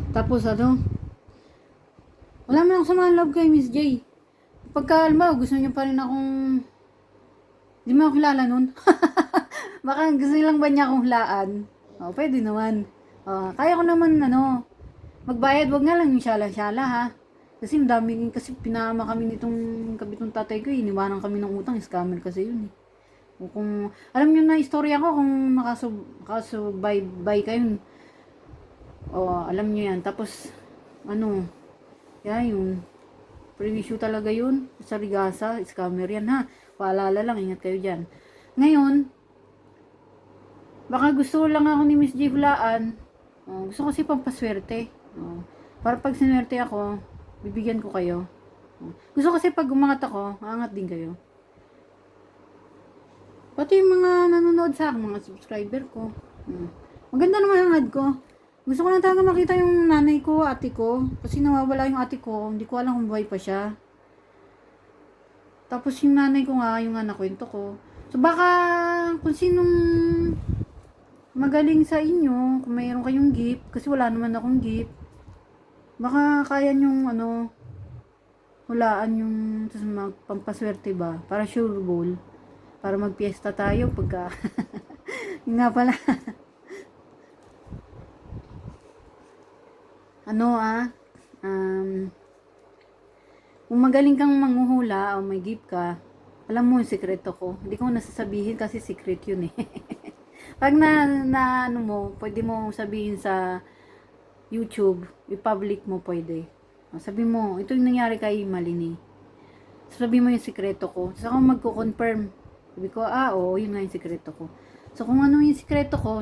Tapos ano, wala man akong samahan love kay Miss J. Pagka alma, gusto niyo pa rin akong, di mo ako kilala nun. Baka gusto lang ba niya akong hulaan? O, pwede naman. O, kaya ko naman, ano, magbayad, wag nga lang yung syala-syala, ha. Kasi ang dami, kasi pinama kami nitong kabitong tatay ko, iniwanan kami ng utang, scammer kasi yun, eh. O kung, alam niyo na istorya ko, kung nakasubaybay kayo, o, alam niyo yan. Tapos, ano, yan, yung pre-issue talaga yun. Sa Rigasa, scammer yan, ha. Paalala lang, ingat kayo dyan. Ngayon, baka gusto lang ako ni Miss J hulaan. Gusto ko kasi pampaswerte. Para pag sinwerte ako, bibigyan ko kayo. Gusto kasi pag umangat ako, aangat din kayo. Pati yung mga nanonood sa akin, mga subscriber ko. Maganda naman ang ad ko. Gusto ko lang talaga makita yung nanay ko, ate ko. Kasi nawawala yung ate ko. Hindi ko alam kung buhay pa siya. Tapos yung nanay ko nga, yung anak kwento ko. So baka kung sinong magaling sa inyo, kung mayroon kayong gift, kasi wala naman akong gift. Baka kaya nyong ano, hulaan yung pampaswerte ba? Para sure goal. Para magpiesta tayo pagka... Yun nga pala. Kung magaling kang manghuhula o may gift ka, alam mo yung sekreto ko. Hindi ko nasasabihin kasi secret yun, eh. Pag ano mo, pwede mo sabihin sa YouTube, i-public mo pwede. Sabi mo, ito yung nangyari kay Malini. Sabi mo yung sekreto ko. Tapos ako magko-confirm. Sabi ko, oo, yun nga yung sekreto ko. So kung ano yung sekreto ko,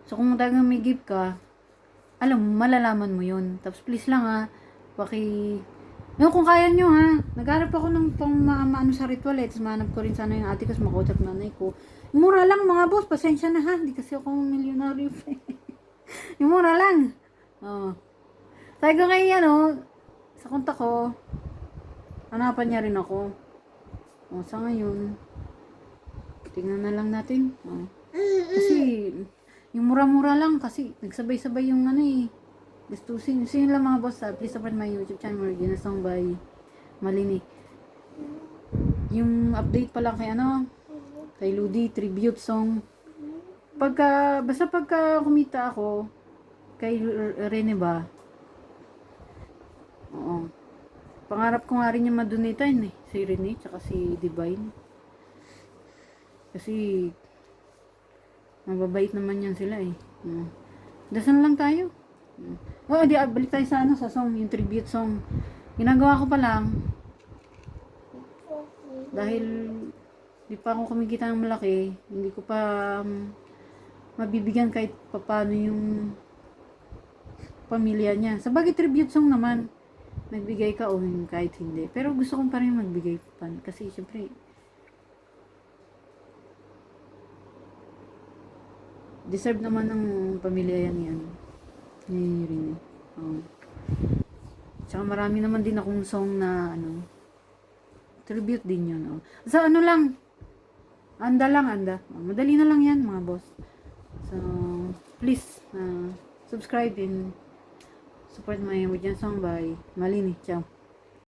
so kung talagang may gift ka, alam mo, malalaman mo yun. Tapos please lang, kung kaya nyo, ha, nagharap ako ng maano sa ritual, tapos mahanap ko rin sana yung ate ko, makausap nanay ko. Mura lang mga boss, pasensya na, ha, hindi kasi ako milyonaryo. Yung mura lang. Sabi ko kay, sa kontak ko, hanapan niya rin ako. Sa ngayon, tingnan na lang natin. Kasi, yung mura-mura lang, kasi nagsabay-sabay yung gastusin. So yun lang mga boss, please support my YouTube channel, Regina Song by Malini. Yung update pa lang kay Ludi, tribute song. Basta pagka kumita ako, kay Rene ba? Oo. Pangarap ko nga rin yung madonate si Rene, tsaka si Divine. Kasi, mababait naman yan sila, eh. Dasal lang tayo. Balik tayo sa song, yung tribute song. Ginagawa ko pa lang, dahil di pa ako kumikita ng malaki, hindi ko pa mabibigyan kahit papano yung pamilya niya. Sa bagay tribute song naman, nagbigay ka o kahit hindi. Pero gusto kong pa rin magbigay pa. Kasi syempre, deserve naman ng pamilya yan. Ni Rene. Tsaka marami naman din akong song na tribute din yun. So lang, anda. Madali na lang yan mga boss. So, please, subscribe and support my Regina Song by Malini. Ciao.